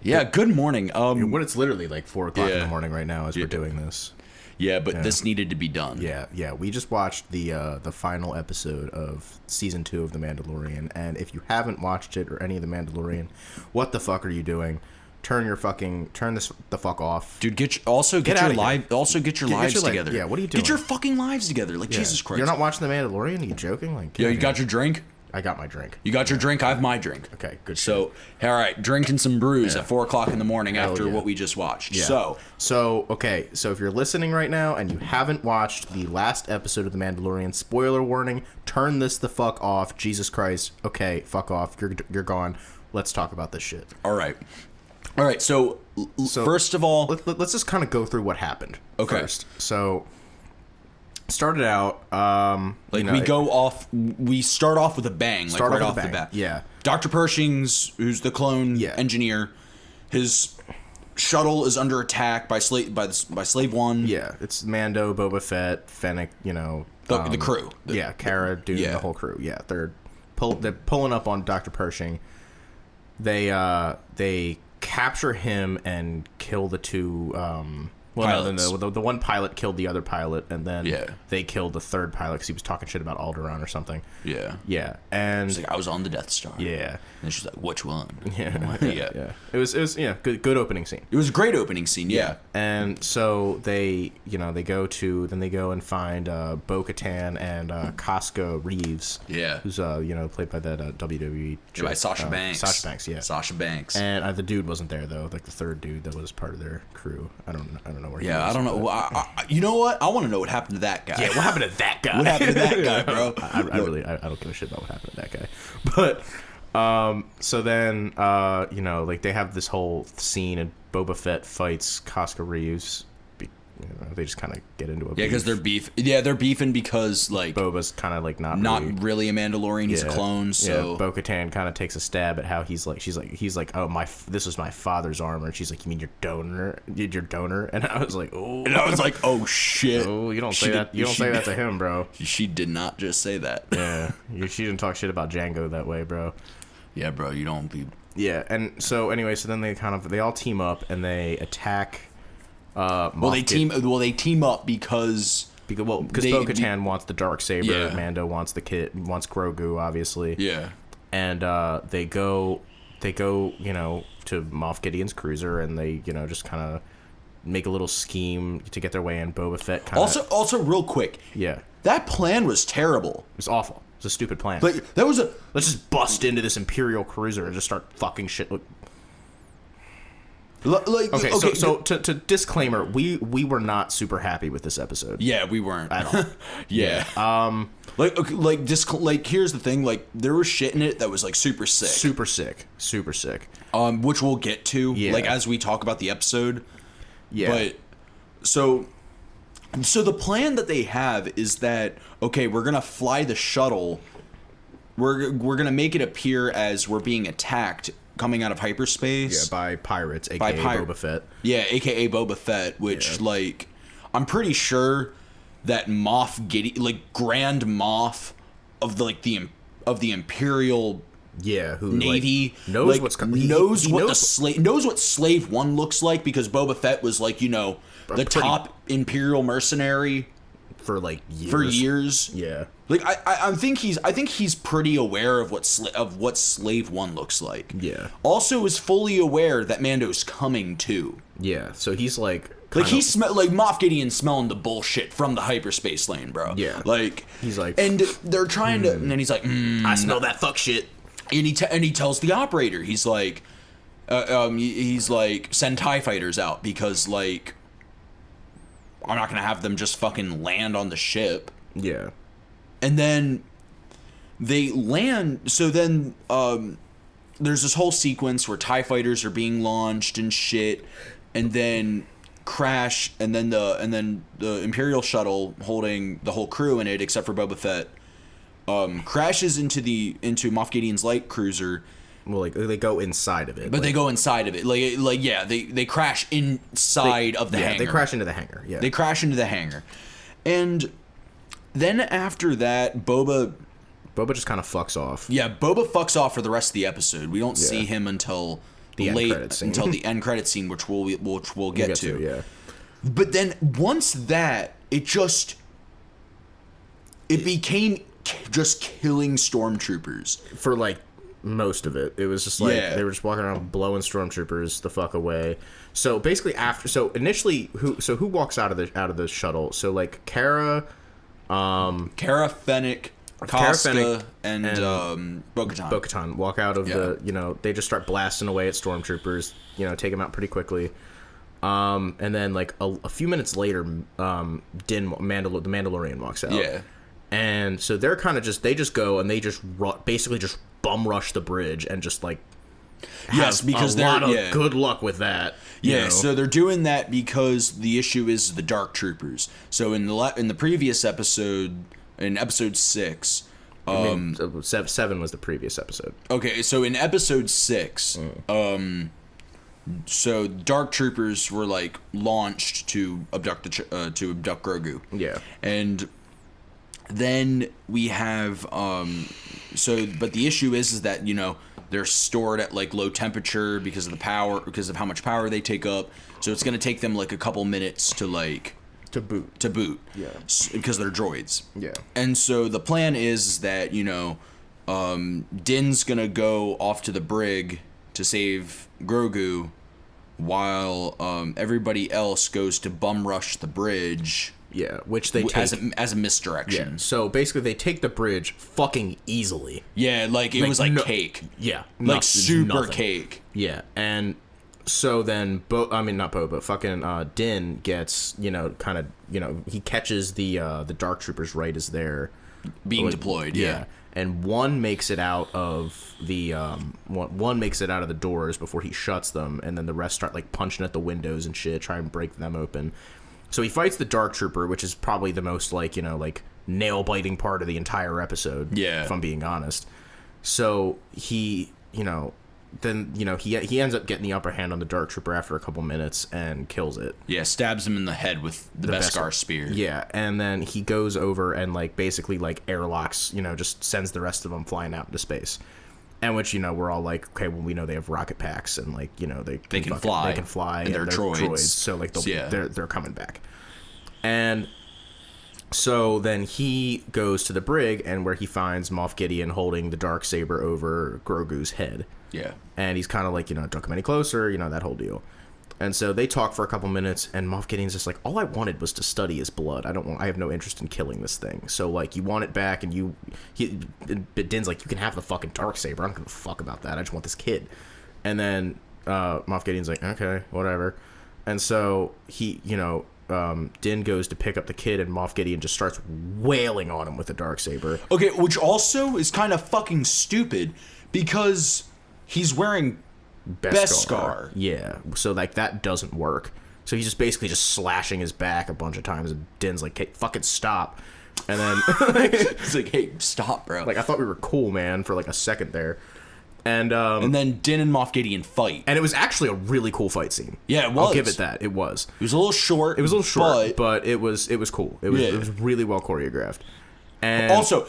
Yeah, good morning. When it's literally like 4 o'clock in the morning right now as we're doing this. Yeah, but this needed to be done. Yeah. We just watched the final episode of season 2 of The Mandalorian, and if you haven't watched it or any of The Mandalorian, what the fuck are you doing? Turn this the fuck off, dude. Get your lives together. Yeah, what are you doing? Get your fucking lives together, like Jesus Christ. You're not watching The Mandalorian? Are you joking? Like, you got your drink? I got my drink. You got your drink? I have my drink. Okay, good. So, all right, drinking some brews at 4 o'clock in the morning after what we just watched. Yeah. So if you're listening right now and you haven't watched the last episode of The Mandalorian, spoiler warning, turn this the fuck off. Jesus Christ. Okay, fuck off. You're gone. Let's talk about this shit. All right. So first of all, let's just kind of go through what happened. Okay. First. So started out we start off with a bang, right off the bat. Yeah. Dr. Pershing's, who's the clone engineer, his shuttle is under attack by Slave One. Yeah, it's Mando, Boba Fett, Fennec, the crew. Cara, Dune, the whole crew. Yeah, they're pulling up on Dr. Pershing. They capture him and kill the two the one pilot killed the other pilot, and then they killed the third pilot because he was talking shit about Alderaan or something. Yeah, and she's like, I was on the Death Star. Yeah, and she's like, which one? Yeah. It was good opening scene. It was a great opening scene. Yeah. And so they go and find Bo-Katan and Casca Reeves. Yeah, who's played by that WWE chick, by Sasha Banks. Sasha Banks. And the dude wasn't there though, like the third dude that was part of their crew. I don't know where he was. I don't know. You know what? I want to know what happened to that guy. Yeah, what happened to that guy? What happened to that guy, bro? I don't give a shit about what happened to that guy. But so then they have this whole scene and Boba Fett fights Casca Reeves. They just kind of get into a beef. Because they're beef. Yeah, they're beefing because like Boba's kind of like not really a Mandalorian. He's a clone. So Bo-Katan kind of takes a stab at how he's like, oh this was my father's armor. And she's like, you mean your donor? And I was like, oh shit. Oh, you don't say that. You don't say that to him, bro. She did not just say that. Yeah, she didn't talk shit about Django that way, bro. Yeah, bro. You don't be. Yeah, and so anyway, so then they all team up and they attack. They team up because Bo-Katan wants the Darksaber, Mando wants wants Grogu, obviously. Yeah. And they go to Moff Gideon's cruiser, and they just kind of make a little scheme to get their way in. Boba Fett also real quick. Yeah. That plan was terrible. It was awful. It was a stupid plan. Like let's just bust into this Imperial cruiser and just start fucking shit. So to disclaimer, we were not super happy with this episode. Yeah, we weren't at all. Yeah. Here's the thing, like there was shit in it that was like super sick. Which we'll get to like as we talk about the episode. Yeah. But so the plan that they have is that we're going to fly the shuttle. We're going to make it appear as we're being attacked coming out of hyperspace. Yeah, by pirates, a.k.a. Boba Fett. Yeah, a.k.a. Boba Fett, which, I'm pretty sure that Moff Gideon, Grand Moff of the Imperial Navy, knows what's coming. Knows what Slave One looks like, because Boba Fett was the top Imperial mercenary for years. Yeah. I think he's pretty aware of what Slave One looks like. Yeah. Also is fully aware that Mando's coming too. Yeah. So he's Moff Gideon smelling the bullshit from the hyperspace lane, bro. Yeah. He's like, and they're trying to, and then he's like, I smell that fuck shit. And he tells the operator, he's like, send TIE fighters out because I'm not gonna have them just fucking land on the ship. Yeah. And then they land. So then there's this whole sequence where TIE fighters are being launched and shit, and then crash, and then the Imperial shuttle holding the whole crew in it except for Boba Fett crashes into Moff Gideon's light cruiser. Well, they go inside of it. But they go inside of it. They crash inside of the hangar. They crash into the hangar. Yeah. They crash into the hangar. And then after that, Boba just kind of fucks off. Yeah, Boba fucks off for the rest of the episode. We don't see him until late until the end credit scene, which we'll get to. Yeah. But then once that, it became just killing stormtroopers for like most of it. It was just like they were just walking around blowing stormtroopers the fuck away. So basically initially who walks out of the shuttle? So like Cara, Fennec, Casca, and Bo-Katan. Bo-Katan walk out of the, they just start blasting away at stormtroopers, take them out pretty quickly. And then like a few minutes later, the Mandalorian walks out. Yeah. And so they're kind of they just go and they just basically just bum rush the bridge and just like because a lot of good luck with that. Yeah, so they're doing that because the issue is the Dark Troopers. So in the previous episode, in episode 6, 7 was the previous episode. Okay, so in episode 6, so Dark Troopers were like launched to abduct Grogu. Yeah, and then we have but the issue is that they're stored at like low temperature because of how much power they take up. So it's going to take them like a couple minutes to boot. Yeah, because they're droids. Yeah, and so the plan is that Din's gonna go off to the brig to save Grogu, while everybody else goes to bum rush the bridge. Yeah, which they take as a misdirection. Yeah. So basically, they take the bridge fucking easily. Yeah, like it was like cake. Yeah, like super cake. Yeah, and so then fucking Din gets he catches the Dark Troopers right as they're being deployed. Yeah. And one makes it out of the doors before he shuts them, and then the rest start like punching at the windows and shit, try and break them open. So he fights the Dark Trooper, which is probably the most like nail biting part of the entire episode. Yeah, if I'm being honest. So he ends up getting the upper hand on the Dark Trooper after a couple minutes and kills it. Yeah, stabs him in the head with the Beskar spear. Yeah, and then he goes over and like basically like airlocks, just sends the rest of them flying out into space. And which, we're all like, okay, well, we know they have rocket packs and like, they can fly. They can fly. And they're droids. So like they're coming back. And so then he goes to the brig and where he finds Moff Gideon holding the Darksaber over Grogu's head. Yeah. And he's kind of like, don't come any closer, that whole deal. And so they talk for a couple minutes, and Moff Gideon's just like, all I wanted was to study his blood. I have no interest in killing this thing. So, like, you want it back, and but Din's like, you can have the fucking Darksaber. I don't give a fuck about that. I just want this kid. And then Moff Gideon's like, okay, whatever. And so Din goes to pick up the kid, and Moff Gideon just starts wailing on him with the Darksaber. Okay, which also is kind of fucking stupid, because he's wearing Beskar. Yeah, so like that doesn't work. So he's just basically just slashing his back a bunch of times, and Din's like, hey, fucking stop. And then it's like, hey, stop, bro. Like, I thought we were cool, man, for like a second there. And then Din and Moff Gideon fight. And it was actually a really cool fight scene. Yeah, it was. I'll give it that. It was. It was a little short. But it was cool. It was really well choreographed. And also,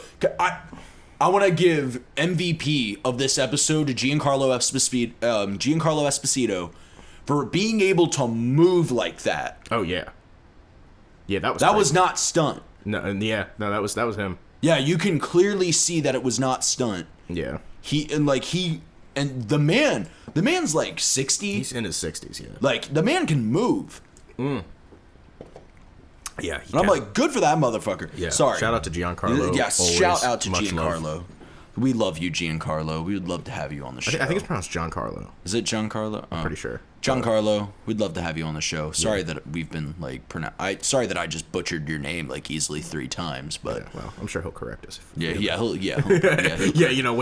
I want to give MVP of this episode to Giancarlo Esposito for being able to move like that. Oh yeah, yeah, that was not stunt. No, that was him. Yeah, you can clearly see that it was not stunt. Yeah, the man's like 60. He's in his 60s. Yeah, like the man can move. Yeah, and I'm like, good for that motherfucker. Yeah, sorry. Shout out to Giancarlo. Yeah, shout out to Giancarlo. Love. We love you, Giancarlo. We would love to have you on the show. I think it's pronounced Giancarlo. Is it Giancarlo? I'm pretty sure. Giancarlo, we'd love to have you on the show. Sorry that we've been like sorry that I just butchered your name like easily 3 times, but yeah, well, I'm sure he'll correct us. He'll when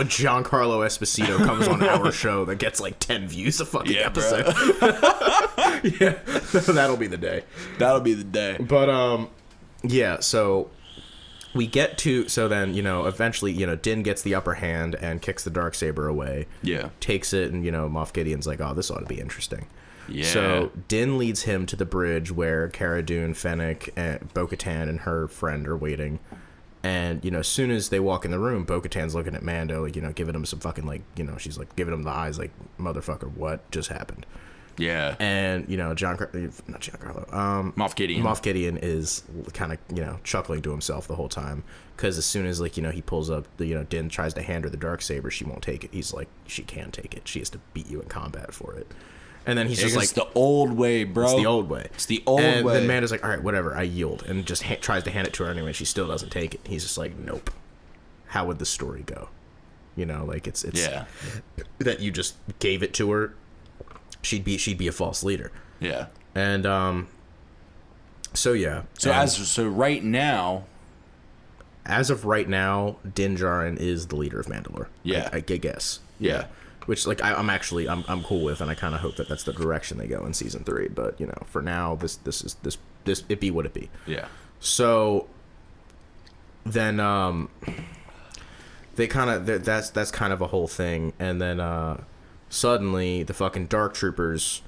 Giancarlo Esposito comes on our show that gets like 10 views a fucking episode. Yeah, that'll be the day. That'll be the day. But yeah, so we get to, so then, eventually, Din gets the upper hand and kicks the Darksaber away. Yeah. Takes it, and, Moff Gideon's like, oh, this ought to be interesting. Yeah. So Din leads him to the bridge where Cara Dune, Fennec, and Bo-Katan and her friend are waiting. And, as soon as they walk in the room, Bo-Katan's looking at Mando, like, giving him some fucking, like, she's, like, giving him the eyes, like, motherfucker, what just happened? Yeah. And, Moff Gideon. Moff Gideon is kind of, chuckling to himself the whole time. Because as soon as, like, he pulls up, Din tries to hand her the Darksaber, she won't take it. He's like, she can take it. She has to beat you in combat for it. And then he's just like... It's the old way, bro. It's the old way. It's the old way. And way. then Mando's like, all right, whatever, I yield. And just tries to hand it to her anyway. She still doesn't take it. He's just like, nope. How would the story go? Like, it's yeah. that you just gave it to her. She'd be a false leader. Yeah. And, so yeah. So right now... As of right now, Din Djarin is the leader of Mandalore. Yeah. I guess. Yeah. Which, like, I'm cool with, and I kind of hope that that's the direction they go in season 3. But for now, this it be what it be. Yeah. So then, they kind of that's kind of a whole thing, and then suddenly the fucking Dark Troopers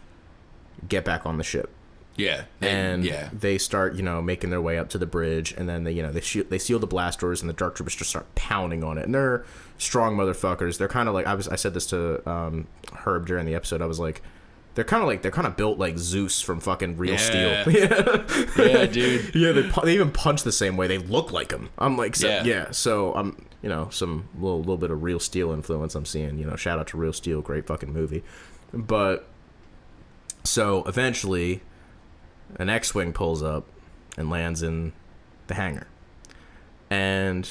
get back on the ship. Yeah. They start, making their way up to the bridge, and then they seal the blast doors, and the Dark Troopers just start pounding on it. And they're strong motherfuckers. They're kind of like I said this to Herb during the episode. I was like, they're kind of built like Zeus from fucking Real Steel. Yeah, dude. Yeah, they even punch the same way. They look like him. I'm like, So I'm, some little bit of Real Steel influence I'm seeing. Shout out to Real Steel, great fucking movie. But so eventually, an X-Wing pulls up and lands in the hangar. And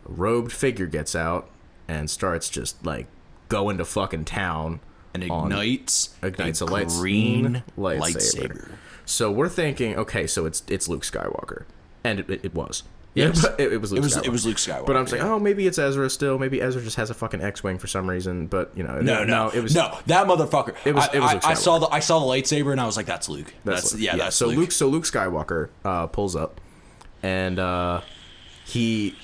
a robed figure gets out and starts just, like, going to fucking town. And ignites a green lightsaber. So we're thinking, okay, so it's Luke Skywalker. And it was. Yes. Yeah, it was Luke Skywalker. It was Luke Skywalker. But I'm saying, maybe it's Ezra still. Maybe Ezra just has a fucking X-Wing for some reason. But no, that motherfucker. It was Luke Skywalker. I saw the lightsaber and I was like, that's Luke. That's Luke. That's Luke. So Luke Skywalker pulls up, and he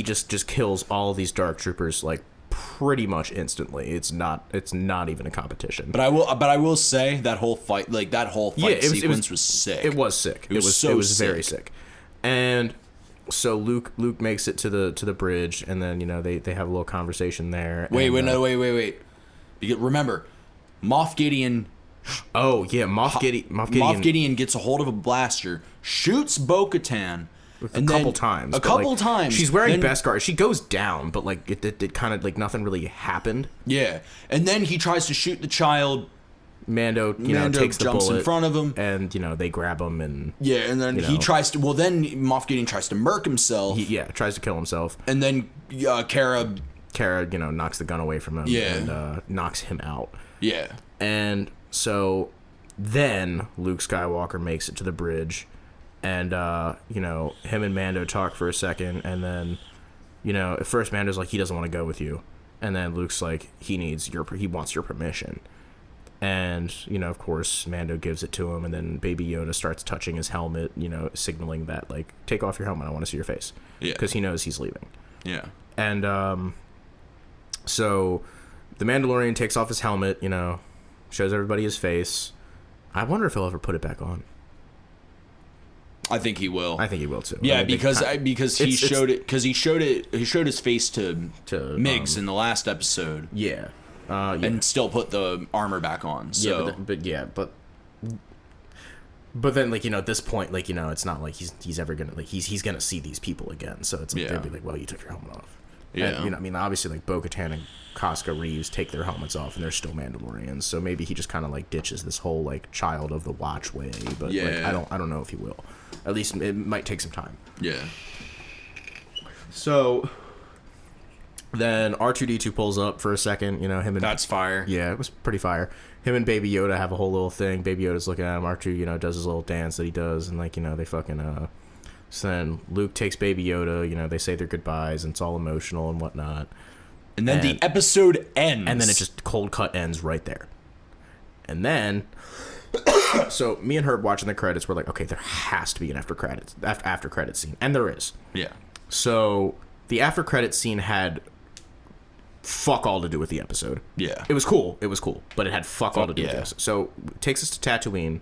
just kills all of these Dark Troopers like pretty much instantly. It's not even a competition. But I will say that whole fight, like that whole fight sequence was sick. It was sick. It was very sick. And so Luke makes it to the bridge, and then they have a little conversation there. Wait. Remember, Moff Gideon. Oh yeah, Moff Gideon gets a hold of a blaster, shoots Bo-Katan. A couple times. She's wearing Beskar. She goes down, but like it kind of like nothing really happened. Yeah, and then he tries to shoot the child. Mando takes the jumps bullet in front of him, and they grab him, and and then he tries to. Well, then Moff Gideon tries to murk himself. Tries to kill himself, and then Cara, knocks the gun away from him, and knocks him out. Yeah, and so then Luke Skywalker makes it to the bridge, and him and Mando talk for a second, and then at first Mando's like, he doesn't want to go with you, and then Luke's like, he wants your permission. And, of course, Mando gives it to him, and then Baby Yoda starts touching his helmet, signaling that, like, take off your helmet, I want to see your face. Yeah. Because he knows he's leaving. Yeah. And, so the Mandalorian takes off his helmet, shows everybody his face. I wonder if he'll ever put it back on. I think he will. I think he will, too. Yeah, because he showed his face to Miggs in the last episode. Yeah. And still put the armor back on. So. Yeah, but then like at this point like it's not like he's ever gonna like he's gonna see these people again. So it's like they'll be like, well, you took your helmet off. Yeah. And, obviously like Bo-Katan and Casca Reeves take their helmets off and they're still Mandalorians. So maybe he just kind of like ditches this whole like child of the Watch way. But like, I don't know if he will. At least it might take some time. Yeah. So. Then R2-D2 pulls up for a second, him and... That's fire. Yeah, it was pretty fire. Him and Baby Yoda have a whole little thing. Baby Yoda's looking at him. R2, does his little dance that he does, and, like, they fucking, So then Luke takes Baby Yoda, they say their goodbyes, and it's all emotional and whatnot. And then the episode ends. And then it just cold cut ends right there. And then... So, me and Herb watching the credits, we're like, okay, there has to be an after credits scene. And there is. Yeah. So, the after credits scene had... fuck all to do with the episode. Yeah. It was cool, but it had fuck all to do with the episode. So, it takes us to Tatooine,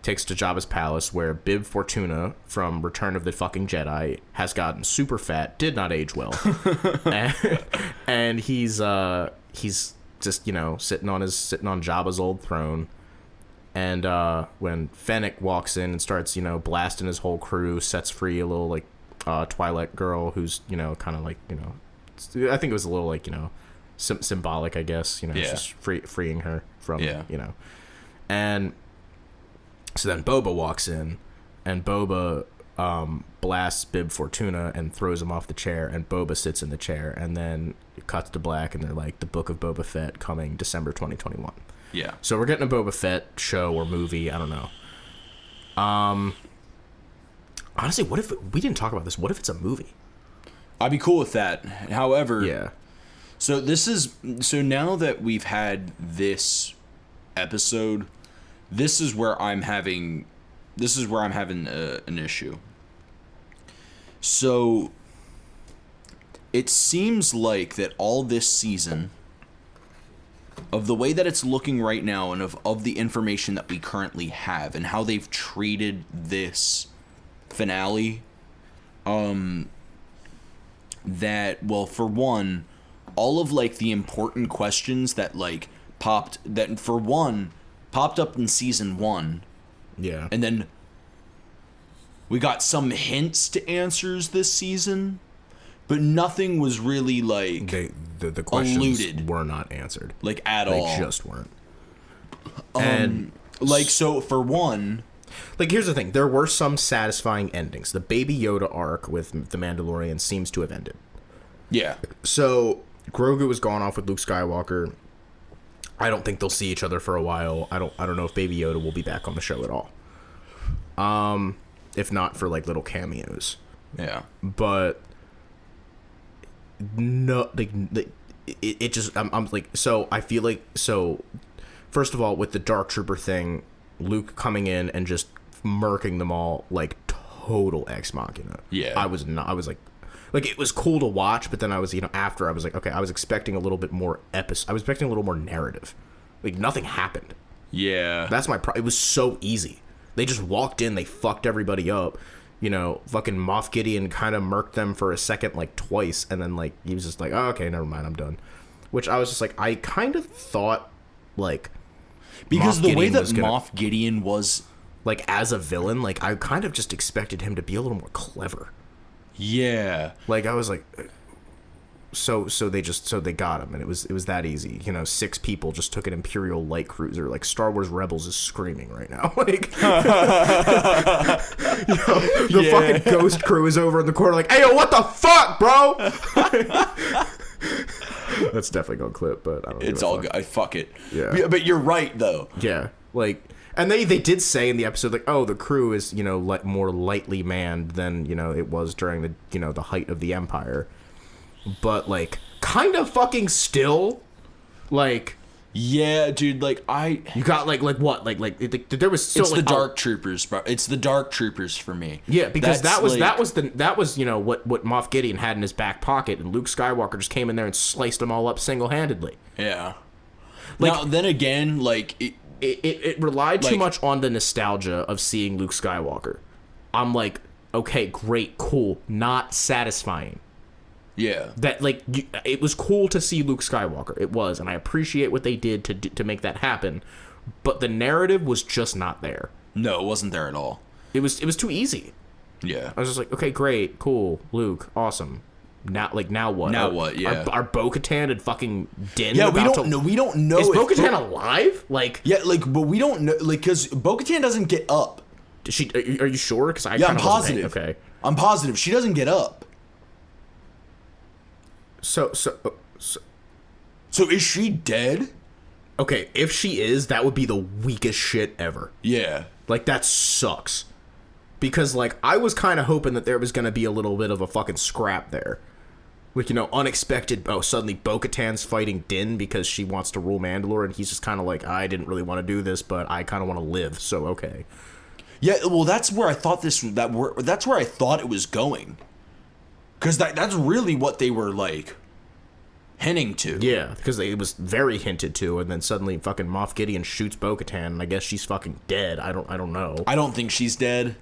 takes to Jabba's palace, where Bib Fortuna from Return of the fucking Jedi has gotten super fat, did not age well, and he's just, you know, sitting on Jabba's old throne. And when Fennec walks in and starts, you know, blasting his whole crew, sets free a little, like, Twilight girl who's, you know, kind of like, you know, I think it was a little, like, you know, symbolic, I guess, you know, just freeing her from, you know. And so then Boba walks in, and Boba blasts Bib Fortuna and throws him off the chair, and Boba sits in the chair, and then it cuts to black, and they're like, the Book of Boba Fett coming December 2021. Yeah. So we're getting a Boba Fett show or movie, I don't know. Honestly, what if we didn't talk about this? What if it's a movie? I'd be cool with that. However, so now that we've had this episode, this is where I'm having an issue. So it seems like that all this season, of the way that it's looking right now, and of the information that we currently have, and how they've treated this finale, that, well, for one, all of, like, the important questions that, like, popped up in season 1. Yeah. And then we got some hints to answers this season, but nothing was really, like, the questions alluded. Were not answered. Like, at all. They just weren't. And, like, so, for one... Like, here's the thing. There were some satisfying endings. The Baby Yoda arc with The Mandalorian seems to have ended. Yeah. So, Grogu was gone off with Luke Skywalker. I don't think they'll see each other for a while. I don't know if Baby Yoda will be back on the show at all. If not for, like, little cameos. Yeah. But no, like, it just, I'm like, so I feel like, so first of all, with the Dark Trooper thing, Luke coming in and just murking them all, like, total ex machina. Yeah. I was like, it was cool to watch, but then I was, you know, after I was like, okay, I was expecting a little bit more I was expecting a little more narrative. Like, nothing happened. Yeah. That's my it was so easy. They just walked in, they fucked everybody up. You know, fucking Moff Gideon kind of murked them for a second, like, twice, and then, like, he was just like, oh, okay, never mind, I'm done. Which I was just like, I kind of thought, like... Because Moff the Gideon way that Moff Gideon was... Like, as a villain, like, I kind of just expected him to be a little more clever. Yeah. Like, I was like... So they got him, and it was that easy. You know, 6 people just took an Imperial light cruiser. Like, Star Wars Rebels is screaming right now. Like, you know, the fucking Ghost crew is over in the corner like, hey, yo, what the fuck, bro? That's definitely gonna clip, but I don't know. It's all good. Fuck it. Yeah. But you're right, though. Yeah. Like, and they did say in the episode, like, oh, the crew is, you know, more lightly manned than, you know, it was during the, you know, the height of the Empire. But, like, kind of fucking still, like... Yeah, dude, like, You got, like what? Like there was still... It's the Dark Troopers, bro. It's the Dark Troopers for me. Yeah, because that was you know, what Moff Gideon had in his back pocket, and Luke Skywalker just came in there and sliced them all up single-handedly. Yeah. Like, now, then again, like... It relied too much on the nostalgia of seeing Luke Skywalker. I'm like, okay, great, cool, not satisfying. Yeah. That, like, it was cool to see Luke Skywalker. It was, and I appreciate what they did to make that happen. But the narrative was just not there. No, it wasn't there at all. It was too easy. Yeah. I was just like, okay, great, cool, Luke, awesome. Now what? Now what? Yeah. Are Bo-Katan and fucking Din? Yeah, we don't know. We don't know. Is Bo-Katan alive? Like, yeah, like, but we don't know, like, because Bo-Katan doesn't get up. Does she? Are you sure? Because I'm positive. Okay, I'm positive she doesn't get up. So is she dead? Okay, if she is, that would be the weakest shit ever. Yeah. Like, that sucks. Because, like, I was kind of hoping that there was going to be a little bit of a fucking scrap there. Like, you know, unexpected, suddenly Bo-Katan's fighting Din because she wants to rule Mandalore, and he's just kind of like, I didn't really want to do this, but I kind of want to live, so okay. Yeah, well, that's where I thought that's where I thought it was going. Because that's really what they were, like, hinting to. Yeah, because it was very hinted to, and then suddenly fucking Moff Gideon shoots Bo-Katan, and I guess she's fucking dead. I don't know. I don't think she's dead.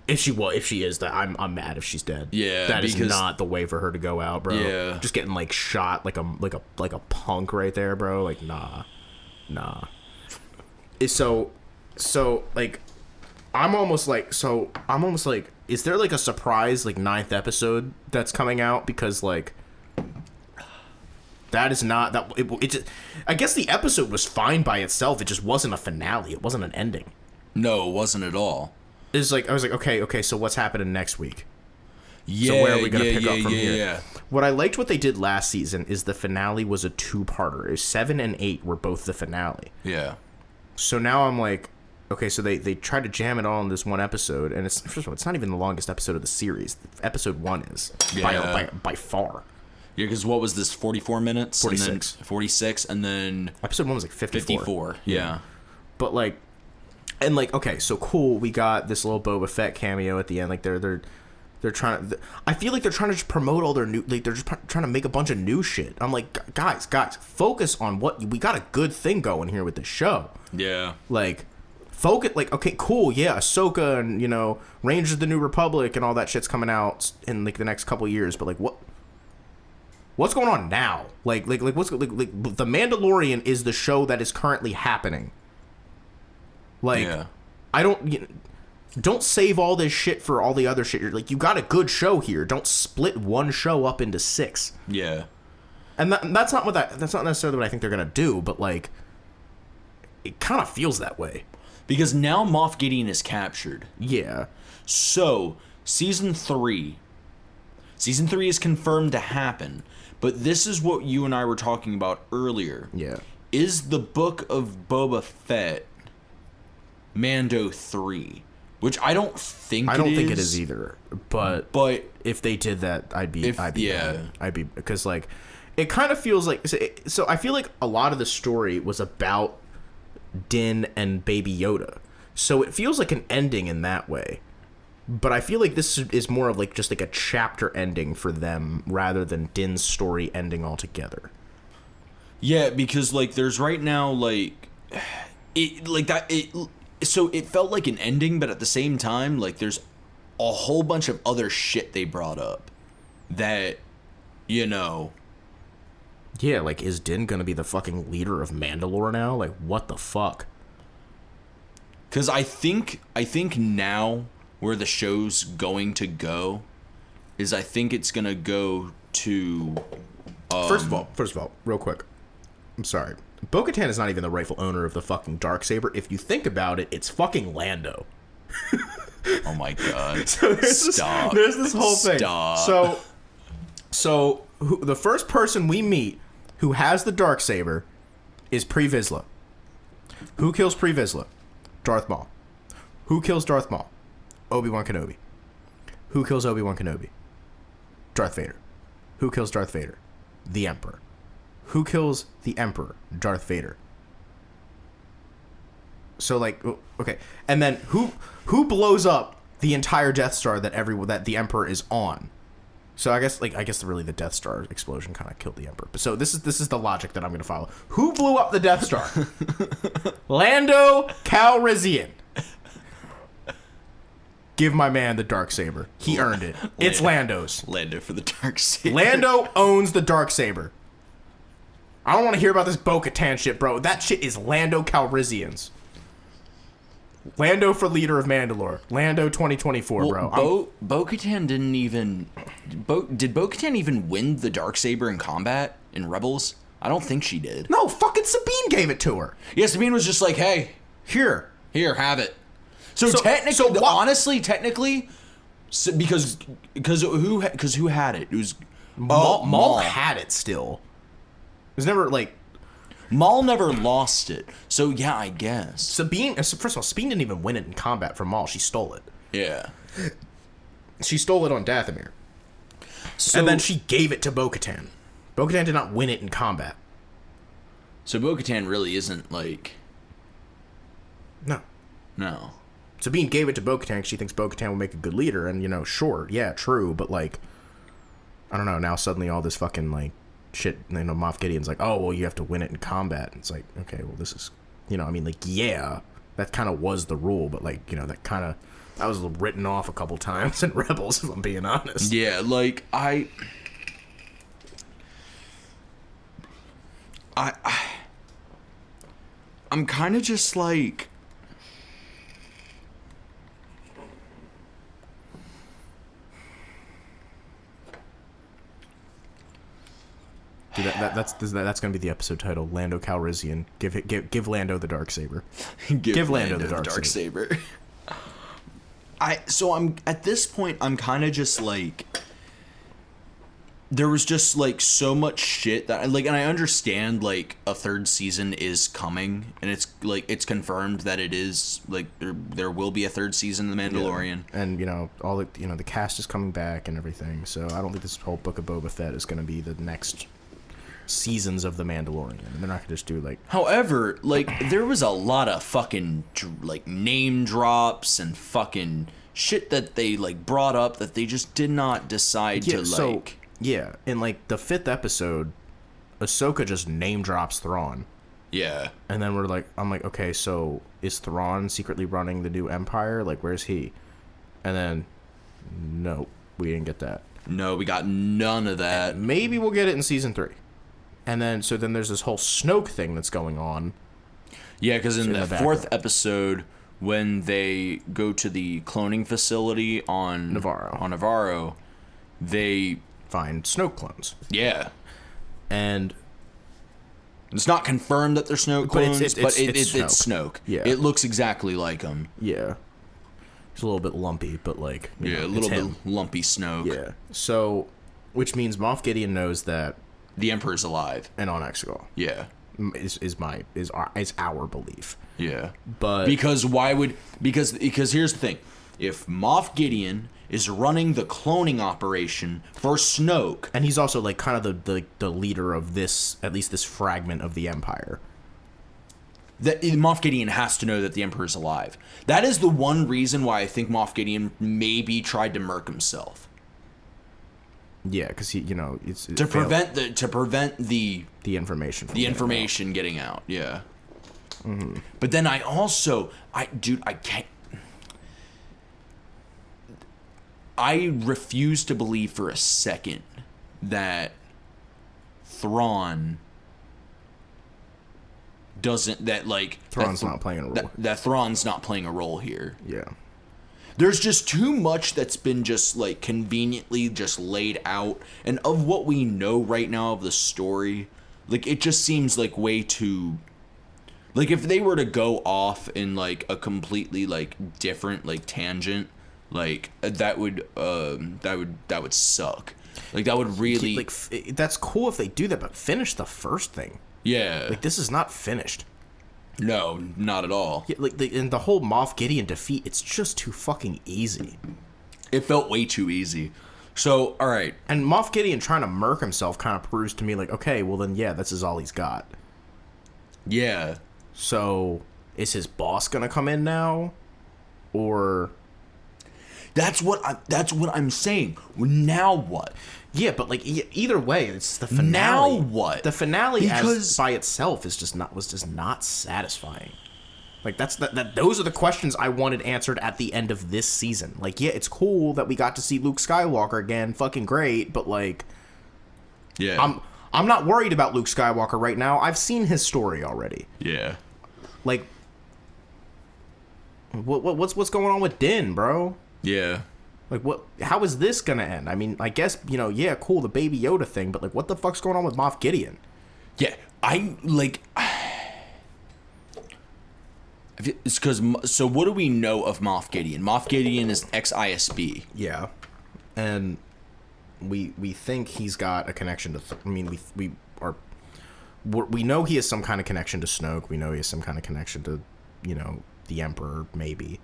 If she is, that I'm mad if she's dead. Yeah, that is not the way for her to go out, bro. Yeah, just getting like shot like a punk right there, bro. Like nah. So like I'm almost like is there like a surprise like 9th episode that's coming out, because like that is not that it just, I guess the episode was fine by itself. It just wasn't a finale. It wasn't an ending. No, it wasn't at all. It's like I was like, okay, so what's happening next week? Yeah, so where are we gonna pick up from here? Yeah. What I liked what they did last season is the finale was a 2-parter. It was 7 and 8 were both the finale. Yeah. So now I'm like, okay, so they tried to jam it all in this one episode, and first of all, it's not even the longest episode of the series. Episode 1 is by far. Yeah, because what was this? 44 minutes. 46. 46, and then episode 1 was like 54. Yeah. But like, and like, okay, so cool. We got this little Boba Fett cameo at the end. Like they're trying. I feel like they're trying to just promote all their new. Like they're just trying to make a bunch of new shit. I'm like, guys, focus on what we got. A good thing going here with the show. Yeah. Like, focus. Like, okay, cool. Yeah, Ahsoka and Rangers of the New Republic and all that shit's coming out in like the next couple years. But like, what's going on now? Like what's like The Mandalorian is the show that is currently happening. Like, yeah. I don't save all this shit for all the other shit. You're like, you got a good show here. Don't split one show up into 6. Yeah. And that's not necessarily what I think they're gonna do, but like, it kind of feels that way. Because now Moff Gideon is captured. Yeah. So season 3 is confirmed to happen. But this is what you and I were talking about earlier. Yeah. Is the Book of Boba Fett Mando 3? Which I don't think it is either. But if they did that, I'd be because like it kind of feels like so I feel like a lot of the story was about Din and Baby Yoda. So it feels like an ending in that way. But I feel like this is more of like just like a chapter ending for them rather than Din's story ending altogether. Yeah, because like there's right now like it like that it so it felt like an ending, but at the same time like there's a whole bunch of other shit they brought up that yeah, like is Din gonna be the fucking leader of Mandalore now? Like what the fuck? Because I think now where the show's going to go is I think it's gonna go to First of all, real quick, I'm sorry, Bo-Katan is not even the rightful owner of the fucking Darksaber. If you think about it, it's fucking Lando. Oh my god. So there's this whole thing. Stop. So the first person we meet who has the Darksaber is Pre Vizsla. Who kills Pre Vizsla? Darth Maul. Who kills Darth Maul? Obi-Wan Kenobi. Who kills Obi-Wan Kenobi? Darth Vader. Who kills Darth Vader? The Emperor. Who kills the Emperor? Darth Vader. So like, okay, and then who blows up the entire Death Star that the Emperor is on? So I guess really the Death Star explosion kind of killed the Emperor. But so this is the logic that I'm going to follow. Who blew up the Death Star? Lando Calrissian. Give my man the Darksaber. He earned it. It's Lando's. Lando for the Darksaber. Lando owns the Darksaber. I don't want to hear about this Bo-Katan shit, bro. That shit is Lando Calrissian's. Lando for leader of Mandalore. Lando 2024, bro. Bo-Katan didn't even... did Bo-Katan even win the Darksaber in combat in Rebels? I don't think she did. No, fucking Sabine gave it to her. Yeah, Sabine was just like, hey, here, have it. So technically, because who had it? It was Maul had it still. It was never like Maul never lost it. So yeah, I guess Sabine. First of all, Sabine didn't even win it in combat from Maul. She stole it. Yeah, she stole it on Dathomir. And then she gave it to Bo-Katan. Bo-Katan did not win it in combat. So Bo-Katan really isn't like. No. Sabine gave it to Bo-Katan because she thinks Bo-Katan will make a good leader, and sure, yeah, true, but like, I don't know. Now suddenly all this fucking like shit, you know, Moff Gideon's like, oh, well, you have to win it in combat. And it's like, okay, well, this is, you know, I mean, like, yeah, that kind of was the rule, but, like, you know, that was written off a couple times in Rebels, if I'm being honest. Yeah, like, I'm kind of just like, dude, that's gonna be the episode title. Lando Calrissian. Give Lando the Darksaber. give Lando the Darksaber. So I'm at this point, I'm kind of just like, there was just like so much shit that like, and I understand like a third season is coming, and it's like it's confirmed that it is like there will be a third season of The Mandalorian, and you know all the, you know, the cast is coming back and everything. So I don't think this whole Book of Boba Fett is going to be the next seasons of The Mandalorian. They're not going to just do like. However, like there was a lot of fucking like name drops and fucking shit that they like brought up that they just did not decide to like. Yeah, in like the 5th episode, Ahsoka just name drops Thrawn. Yeah. And then I'm like, okay, so is Thrawn secretly running the new Empire? Like, where's he? And then, nope, we didn't get that. No, we got none of that. And maybe we'll get it in season 3. And then, so then there's this whole Snoke thing that's going on. Yeah, because in the 4th episode, when they go to the cloning facility on Navarro, they find Snoke clones. Yeah. And it's not confirmed that they're Snoke clones, it's Snoke. Yeah. It looks exactly like him. Yeah. It's a little bit lumpy, but like... Yeah, a little bit lumpy Snoke. Yeah. So, which means Moff Gideon knows that... the Emperor's alive. And on Exegol. Yeah. Is our belief. Yeah. But... Because here's the thing. If Moff Gideon is running the cloning operation for Snoke, and he's also like kind of the leader of this, at least this fragment of the Empire, that Moff Gideon has to know that the Emperor's alive. That is the one reason why I think Moff Gideon maybe tried to murk himself. Yeah, because he, you know, it's to prevent the information getting out. Yeah. Mm-hmm. But then I can't. I refuse to believe for a second that Thrawn doesn't, that like... Thrawn's not playing a role. That Thrawn's not playing a role here. Yeah. There's just too much that's been just like conveniently just laid out. And of what we know right now of the story, like it just seems like way too... Like if they were to go off in like a completely like different like tangent... Like that would suck. Like that would really like that's cool if they do that, but finish the first thing. Yeah. Like this is not finished. No, not at all. Yeah, like in the whole Moff Gideon defeat, it's just too fucking easy. It felt way too easy. So all right, and Moff Gideon trying to murk himself kind of proves to me like, okay, well then yeah, this is all he's got. Yeah. So is his boss gonna come in now, or? That's what I'm saying. Now what? Yeah, but like either way, it's the finale. Now what? The finale as by itself was just not satisfying. Like those are the questions I wanted answered at the end of this season. Like, yeah, it's cool that we got to see Luke Skywalker again, fucking great, but like, yeah, I'm not worried about Luke Skywalker right now. I've seen his story already. Yeah. Like, what's going on with Din, bro? Yeah. Like, what? How is this gonna end? I mean, I guess, you know, yeah, cool, the Baby Yoda thing, but like, what the fuck's going on with Moff Gideon? Yeah, it's because, so what do we know of Moff Gideon? Moff Gideon is ex-ISB. Yeah. And we think he's got a connection to, we know he has some kind of connection to Snoke. We know he has some kind of connection to, you know, the Emperor, maybe.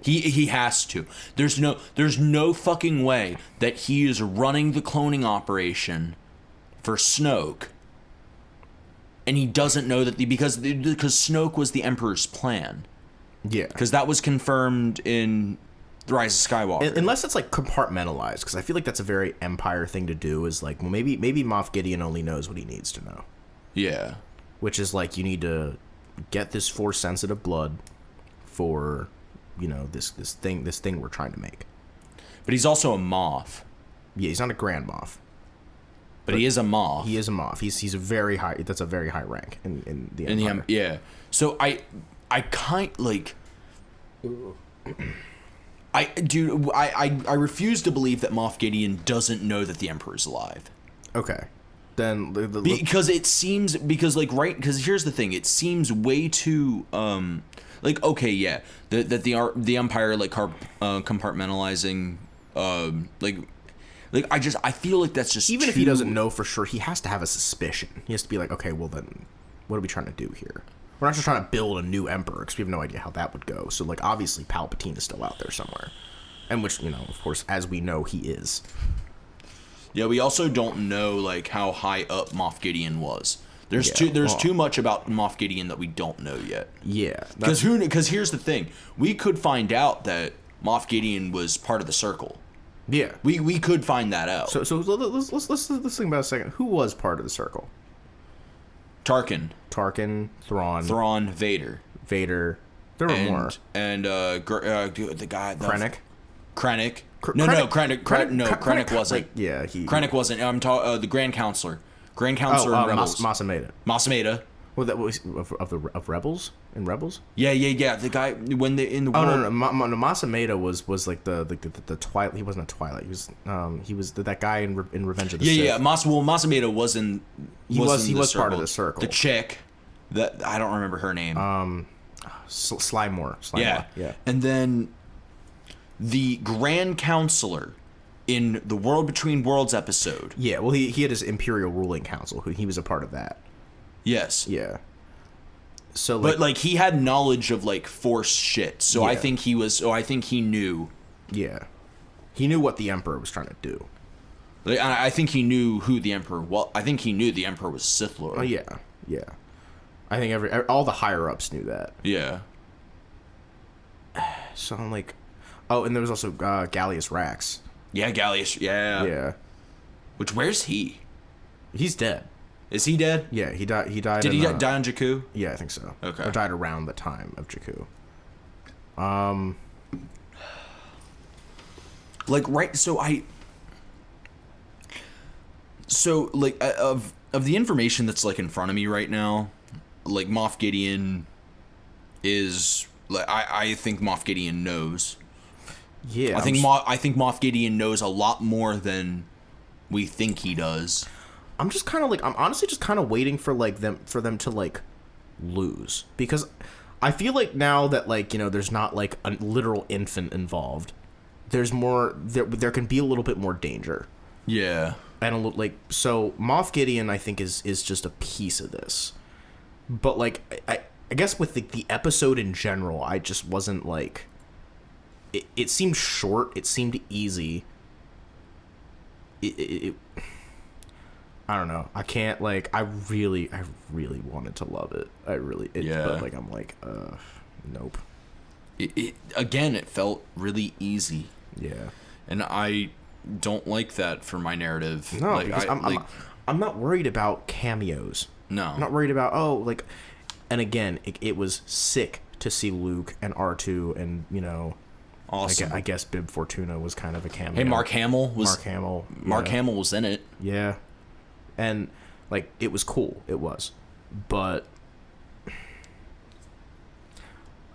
He has to. There's no fucking way that he is running the cloning operation for Snoke, and he doesn't know that because Snoke was the Emperor's plan. Yeah, because that was confirmed in The Rise of Skywalker. Unless it's like compartmentalized, because I feel like that's a very Empire thing to do. Is like, well, maybe Moff Gideon only knows what he needs to know. Yeah. Which is like, you need to get this Force sensitive blood for, this thing we're trying to make. But he's also a Moff. Yeah, he's not a Grand Moff. But he is a Moff. He is a Moff. He's a very high. That's a very high rank in the Empire. Yeah. So I refuse to believe that Moff Gideon doesn't know that the Emperor is alive. Okay. Then because here's the thing, it seems way too okay, yeah, that the Empire compartmentalizing I feel like that's just even if he doesn't know for sure, he has to have a suspicion. He has to be like, okay, well then, what are we trying to do here? We're not just trying to build a new emperor, because we have no idea how that would go. So, like, obviously Palpatine is still out there somewhere, and which, of course, as we know, he is. Yeah, we also don't know like how high up Moff Gideon was. There's too much about Moff Gideon that we don't know yet. Yeah, because here's the thing, we could find out that Moff Gideon was part of the Circle. Yeah, we could find that out. So let's think about a second. Who was part of the Circle? Tarkin, Thrawn, Vader. There were more. And the guy, Krennic. Krennic wasn't. Krennic wasn't. I'm talking the Grand Counselor. In Rebels. Masameda. Well, that was of Rebels. In Rebels. Yeah. The guy when they in the. Oh world... no, Masameda was like the Twilight. He wasn't a Twilight. He was that guy in Revenge of the Sith. Yeah. Masameda was in. He was part of the Circle. The chick, that I don't remember her name. Slymore. Yeah. And then the Grand Counselor in the World Between Worlds episode. Yeah, well, he had his Imperial Ruling Council. He was a part of that. Yes. Yeah. So, but he had knowledge of Force shit. So yeah. I think he knew. Yeah. He knew what the Emperor was trying to do. I think he knew who the Emperor was. I think he knew the Emperor was Sith Lord. Oh yeah. I think all the higher ups knew that. Yeah. So I'm like, oh, and there was also Gallius Rax. Yeah, Gallius. Yeah. Where's he? He's dead. Is he dead? Yeah, he died. Did he die on Jakku? Yeah, I think so. Okay. Or died around the time of Jakku. Of the information that's in front of me right now, Moff Gideon is I think Moff Gideon knows. Yeah, I think Moff Gideon knows a lot more than we think he does. I'm just kind of I'm honestly just kind of waiting for them to lose, because I feel like now that there's not a literal infant involved, there's more there can be a little bit more danger. Yeah. And so Moff Gideon I think is just a piece of this. But I guess with the episode in general, I just wasn't it seemed short, it seemed easy. It I don't know. I can't I really wanted to love it. Yeah. But I'm nope. It felt really easy. Yeah. And I don't like that for my narrative. No, because I'm not worried about cameos. No. I'm not worried about and again, it was sick to see Luke and R2 and awesome. I guess Bib Fortuna was kind of a cameo. Hey, Mark Hamill was in it. Yeah. And it was cool. It was. But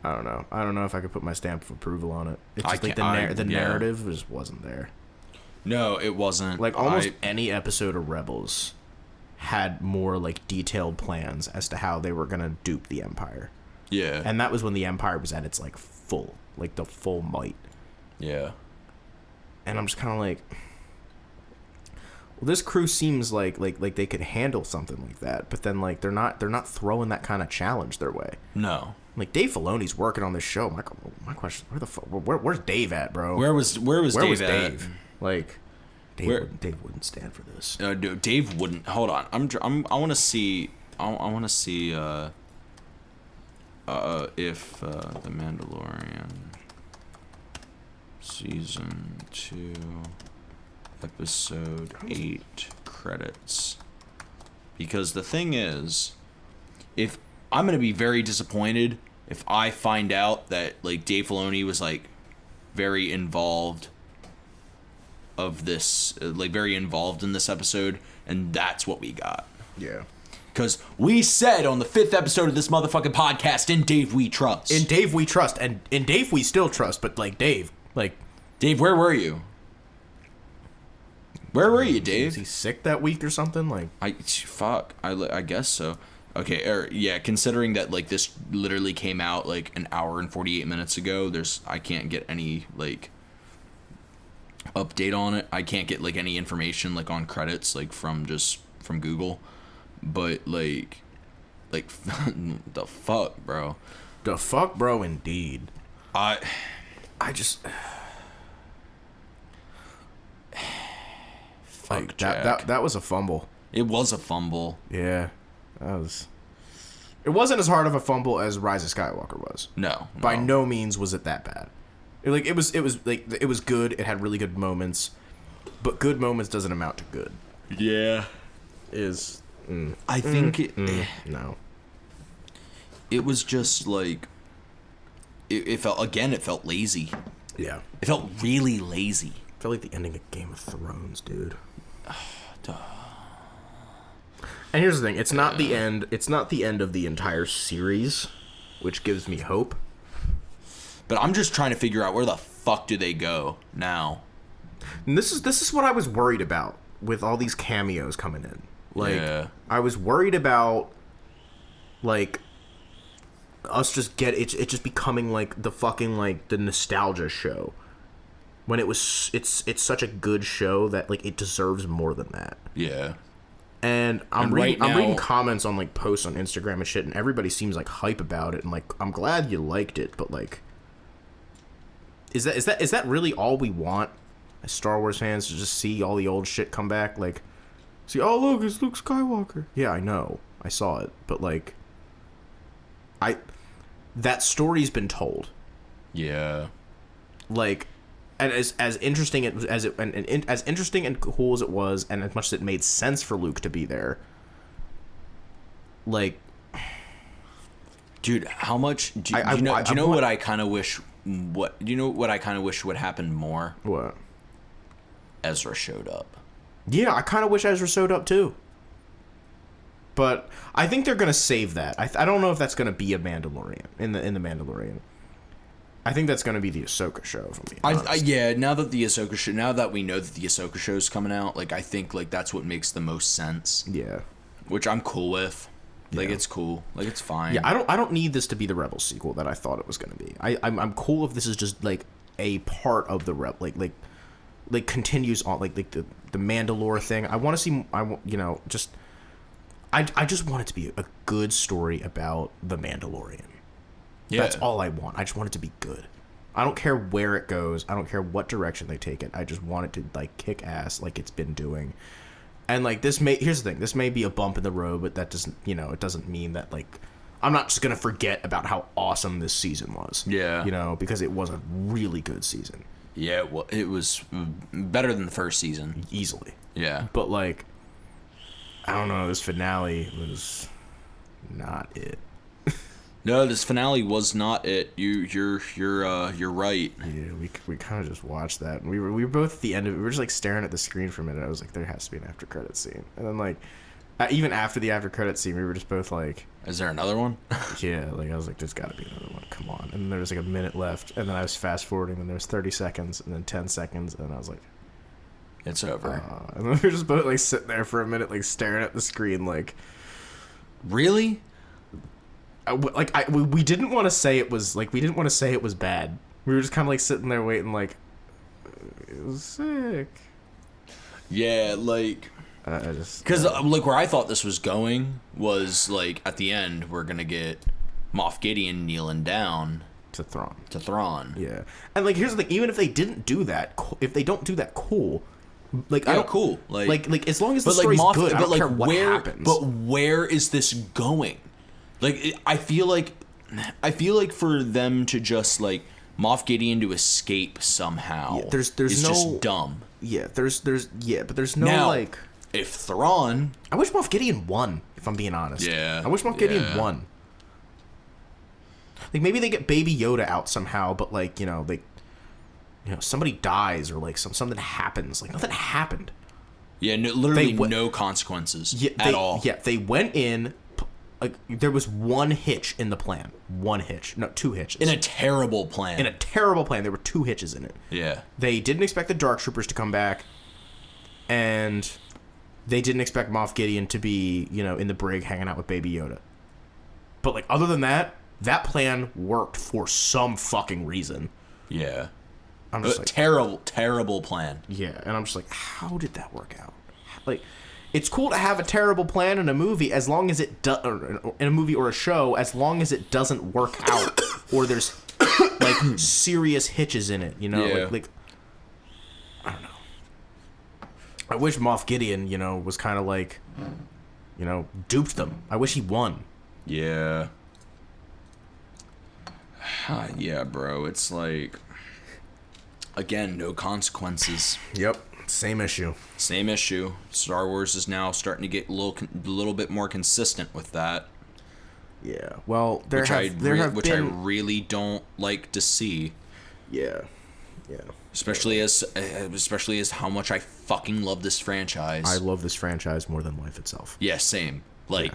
I don't know. I don't know if I could put my stamp of approval on it. It's just the narrative just wasn't there. No, it wasn't. Almost any episode of Rebels had more detailed plans as to how they were gonna dupe the Empire. Yeah. And that was when the Empire was at its full, the full might. Yeah. And I'm just kind of well, this crew seems like they could handle something like that, but then they're not throwing that kind of challenge their way. No. Dave Filoni's working on this show. My question: where's Dave at, bro? Where was Dave at? Dave wouldn't stand for this. Dude, Dave wouldn't. Hold on. I want to see. I want to see. If the Mandalorian Season 2, Episode 8 credits. Because the thing is, if I'm going to be very disappointed if I find out that, like, Dave Filoni was, like, very involved of this, like, very involved in this episode, and that's what we got. Yeah. Because we said on the 5th episode of this motherfucking podcast, in Dave we trust. In Dave we trust, and in Dave we still trust, but, like, Dave, where were you? Where were you, Dave? Was he sick that week or something? Like, I guess so. Okay, yeah, considering that, like, this literally came out, like, an hour and 48 minutes ago, I can't get any, like, update on it. I can't get, like, any information, like, on credits, like, from Google. But, like, the fuck, bro. The fuck, bro, indeed. I just... fuck, like, Jack. that was a fumble. It was a fumble. Yeah. It wasn't as hard of a fumble as Rise of Skywalker was. No. By no means was it that bad. It was good. It had really good moments, but good moments doesn't amount to good. Yeah. I think no. It was just like it felt lazy. Yeah. It felt really lazy. It felt like the ending of Game of Thrones, dude. Duh. And here's the thing, it's not the end of the entire series, which gives me hope. But I'm just trying to figure out where the fuck do they go now. And this is what I was worried about with all these cameos coming in. Like, yeah. I was worried about, like, us just it just becoming like the fucking, like, the nostalgia show. When it's such a good show that, like, it deserves more than that. Yeah. And I'm reading comments on, like, posts on Instagram and shit, and everybody seems like hype about it, and, like, I'm glad you liked it, but, like, is that really all we want as Star Wars fans, to just see all the old shit come back? Like, see, oh look, it's Luke Skywalker. Yeah, I know, I saw it, but, like, that story's been told. Yeah. Like, and as interesting as interesting and cool as it was, and as much as it made sense for Luke to be there, like, dude, how much do you know what I kind of wish? What do you know? What I kind of wish would happen more? What? Ezra showed up. Yeah, I kind of wish Ezra showed up too. But I think they're gonna save that. I don't know if that's gonna be a Mandalorian in the Mandalorian. I think that's gonna be the Ahsoka show. For me, yeah. Now that we know that the Ahsoka show's coming out, like, I think, like, that's what makes the most sense. Yeah, which I'm cool with. Like, it's cool. Like, it's fine. Yeah, I don't need this to be the Rebel sequel that I thought it was gonna be. I'm cool if this is just, like, a part of the like continues on, like the Mandalore thing. I want to see. I just want it to be a good story about the Mandalorian. Yeah. That's all I want. I just want it to be good. I don't care where it goes. I don't care what direction they take it. I just want it to, like, kick ass like it's been doing. And, like, here's the thing. This may be a bump in the road, but that doesn't, it doesn't mean that, like, I'm not just going to forget about how awesome this season was. Yeah. Because it was a really good season. Yeah, well, it was better than the first season. Easily. Yeah. But, like, I don't know, this finale was not it. No, this finale was not it. You're right. Yeah, we kind of just watched that. And we were both at the end of it. We were just, like, staring at the screen for a minute. I was like, there has to be an after credit scene. And then, like, even after the after credit scene, we were just both like, is there another one? Yeah, like, I was like, there's got to be another one. Come on. And then there was, like, a minute left, and then I was fast forwarding, and there was 30 seconds, and then 10 seconds, and I was like, it's over. And then we were just both, like, sitting there for a minute, like, staring at the screen, like, really? We didn't want to say it was, like, we didn't want to say it was bad. We were just kind of, like, sitting there waiting, like, it was sick. Yeah, like, because like, where I thought this was going was, like, at the end we're gonna get Moff Gideon kneeling down to Thrawn. Yeah, and, like, here's the thing: even if they didn't do that, if they don't do that, cool. Like, yeah, cool. Like as long as the story's good, I don't care what happens. But where is this going? Like, I feel like for them to just, like, Moff Gideon to escape somehow. Yeah, there's is no just dumb. Yeah, but there's no now, like. If Thrawn, I wish Moff Gideon won. If I'm being honest. Yeah. I wish Moff Gideon won. Like maybe they get Baby Yoda out somehow, but like somebody dies or like something happens. Like nothing happened. Yeah, literally no consequences at all. Yeah, they went in. Like there was one hitch in the plan. One hitch, no, two hitches. In a terrible plan. There were two hitches in it. Yeah. They didn't expect the Dark Troopers to come back, and they didn't expect Moff Gideon to be, in the brig hanging out with Baby Yoda. But like other than that, that plan worked for some fucking reason. Yeah. I'm just like, terrible plan. Yeah, and I'm just like, how did that work out? Like, it's cool to have a terrible plan in a movie as long as it in a movie or a show, as long as it doesn't work out or there's like serious hitches in it. Yeah. Like I don't know. I wish Moff Gideon, was kind of like, duped them. I wish he won. Yeah. Yeah, bro. It's like, again, no consequences. Yep. Same issue. Star Wars is now starting to get a little bit more consistent with that. Yeah. Well, which I really don't like to see. Yeah. Yeah. Especially as how much I fucking love this franchise. I love this franchise more than life itself. Yeah, same. Like,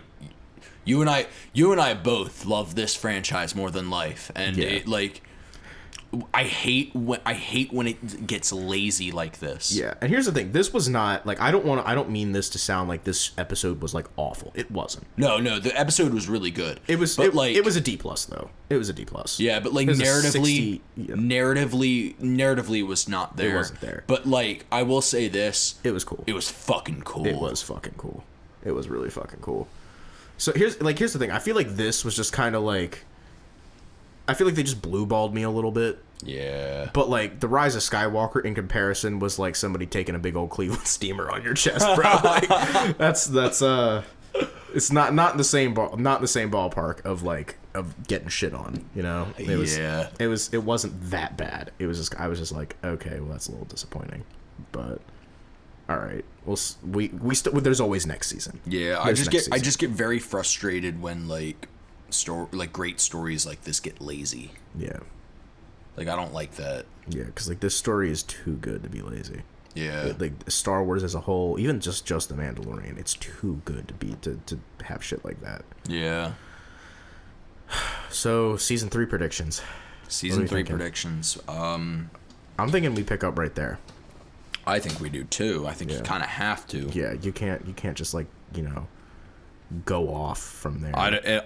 you and I both love this franchise more than life, and it, like, I hate when it gets lazy like this. Yeah, and here's the thing: this was not like I don't mean this to sound like this episode was like awful. It wasn't. No, the episode was really good. It was, it was a D+ though. It was a D+. Yeah, but like narratively, narratively was not there. It wasn't there. But like, I will say this: it was cool. It was fucking cool. It was fucking cool. It was really fucking cool. So here's the thing: I feel like this was just kind of like. I feel like they just blue-balled me a little bit. Yeah. But, like, The Rise of Skywalker, in comparison, was like somebody taking a big old Cleveland steamer on your chest, bro. Like, that's it's not in the same ballpark of getting shit on, It wasn't that bad. I was just like, okay, well, that's a little disappointing. But, all right. There's always next season. Yeah, I just get very frustrated when, like, great stories like this get lazy. Yeah. Like, I don't like that. Yeah, because like this story is too good to be lazy. Yeah. Like Star Wars as a whole, even just The Mandalorian, it's too good to have shit like that. Yeah. So season 3 predictions. Season 3 predictions. I'm thinking we pick up right there. I think we do too. I think you kind of have to. Yeah, you can't just like go off from there.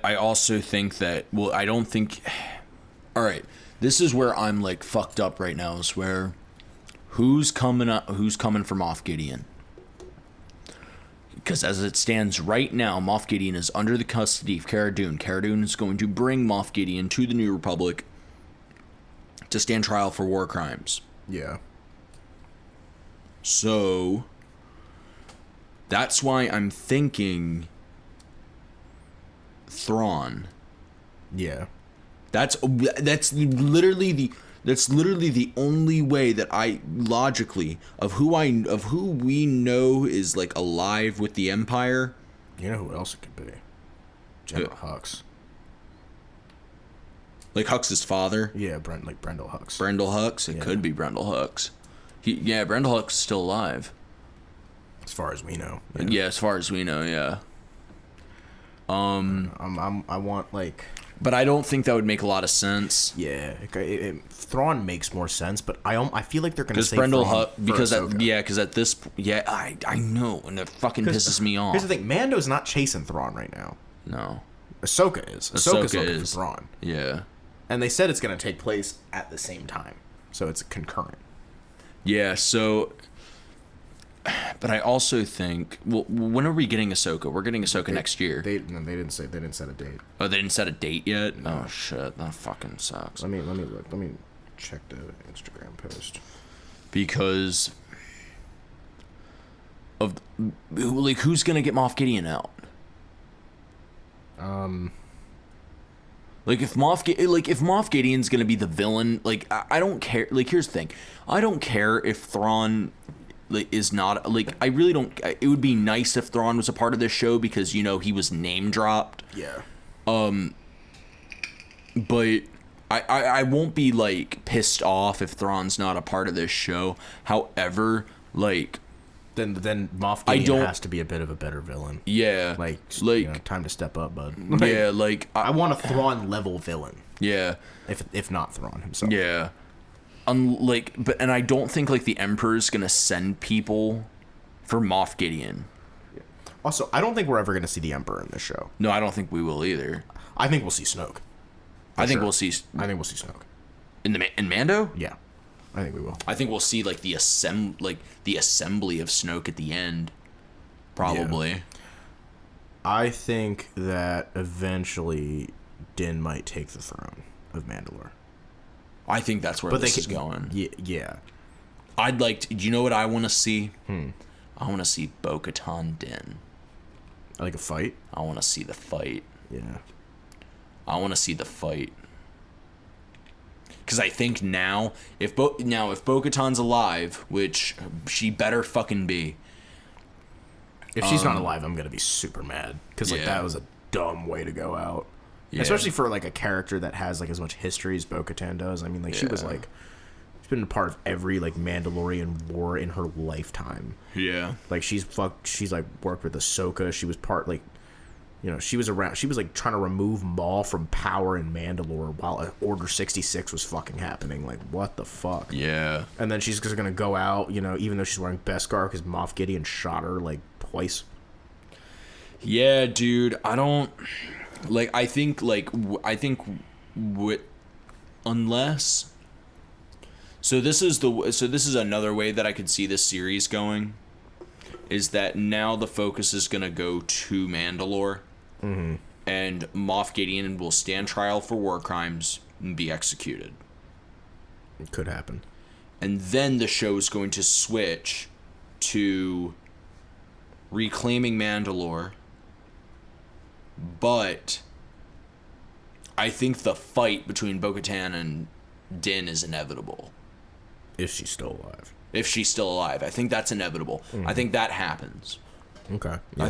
I also think that, well, I don't think, all right, this is where I'm like fucked up right now, is where who's coming for Moff Gideon, because as it stands right now, Moff Gideon is under the custody of Cara Dune. Cara Dune is going to bring Moff Gideon to the New Republic to stand trial for war crimes. Yeah. So that's why I'm thinking Thrawn. Yeah. That's literally the only way that I logically of who we know is like alive with the Empire. You know who else it could be? General Hux. Like Hux's father? Yeah, Brendel Hux. Brendel Hux? It could be Brendel Hux. Brendel Hux is still alive. As far as we know. Yeah, as far as we know, yeah. I want like. But I don't think that would make a lot of sense. Yeah, Thrawn makes more sense, but I feel like they're gonna say Brendel Thrawn Hux because at this I know, and it fucking pisses me off. Here's the thing: Mando's not chasing Thrawn right now. No, Ahsoka is. Ahsoka's looking for Thrawn. Yeah, and they said it's gonna take place at the same time, so it's concurrent. Yeah. So. But I also think, well, when are we getting Ahsoka? We're getting Ahsoka next year. They didn't set a date. Oh, they didn't set a date yet? No. Oh shit, that fucking sucks. Let me look. Let me check the Instagram post. Because of like, who's gonna get Moff Gideon out? Like if Moff Gideon's gonna be the villain, like I don't care. Like here's the thing, I don't care if Thrawn is not like I really don't. It would be nice if Thrawn was a part of this show because he was name dropped. Yeah. But I won't be like pissed off if Thrawn's not a part of this show. However, like. Then Moff Gideon has to be a bit of a better villain. Yeah. Time to step up, bud. I want a Thrawn level villain. Yeah. If not Thrawn himself. Yeah. And I don't think like the Emperor's gonna send people for Moff Gideon. Also, I don't think we're ever gonna see the Emperor in this show. No, I don't think we will either. I think we'll see Snoke. I think we'll see Snoke. In Mando? Yeah. I think we will. I think we'll see like the assembly of Snoke at the end, probably. Yeah. I think that eventually Din might take the throne of Mandalore. I think that's where this is going. Yeah. I'd like to, you know what I want to see? I want to see Bo-Katan Din. Like a fight? I want to see the fight. Yeah. I want to see the fight. Because I think now, if Bo-Katan's alive, which she better fucking be. If she's not alive, I'm going to be super mad. Because that was a dumb way to go out. Yeah. Especially for like a character that has like as much history as Bo-Katan does. I mean, like she was like, she's been a part of every like Mandalorian war in her lifetime. Yeah. Like she's like worked with Ahsoka. She was part like, she was around. She was like trying to remove Maul from power in Mandalore while Order 66 was fucking happening. Like, what the fuck? Yeah. And then she's just gonna go out, even though she's wearing Beskar because Moff Gideon shot her like twice. Yeah, dude. I don't like. I think unless. So this is another way that I could see this series going. Is that now the focus is gonna go to Mandalore. Mm-hmm. And Moff Gideon will stand trial for war crimes and be executed. It could happen. And then the show is going to switch to reclaiming Mandalore. But I think the fight between Bo-Katan and Din is inevitable. If she's still alive. I think that's inevitable. Mm-hmm. I think that happens. Okay. Yeah. I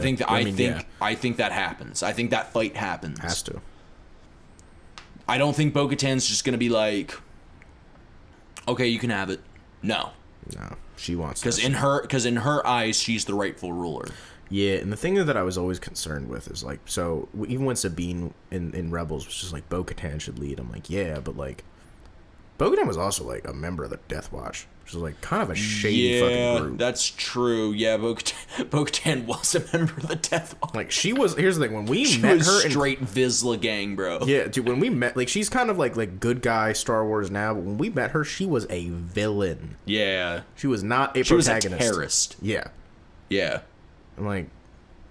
think that happens. I think that fight happens. Has to. I don't think Bo-Katan's just gonna be like, okay, you can have it. No. She wants because in her eyes, she's the rightful ruler. Yeah, and the thing that I was always concerned with is like, so even when Sabine in Rebels was just like Bo-Katan should lead, I'm like, yeah, but like, Bo-Katan was also like a member of the Death Watch. Which is like kind of a shady fucking group. That's true. Yeah, Bo-Katan was a member of the Death Watch. Like she was. Here's the thing: when we met her, straight Vizsla gang, bro. Yeah, dude. When we met, like she's kind of like good guy Star Wars now, but when we met her, she was a villain. Yeah, she was not a protagonist. She was a terrorist. Yeah, yeah. I'm like,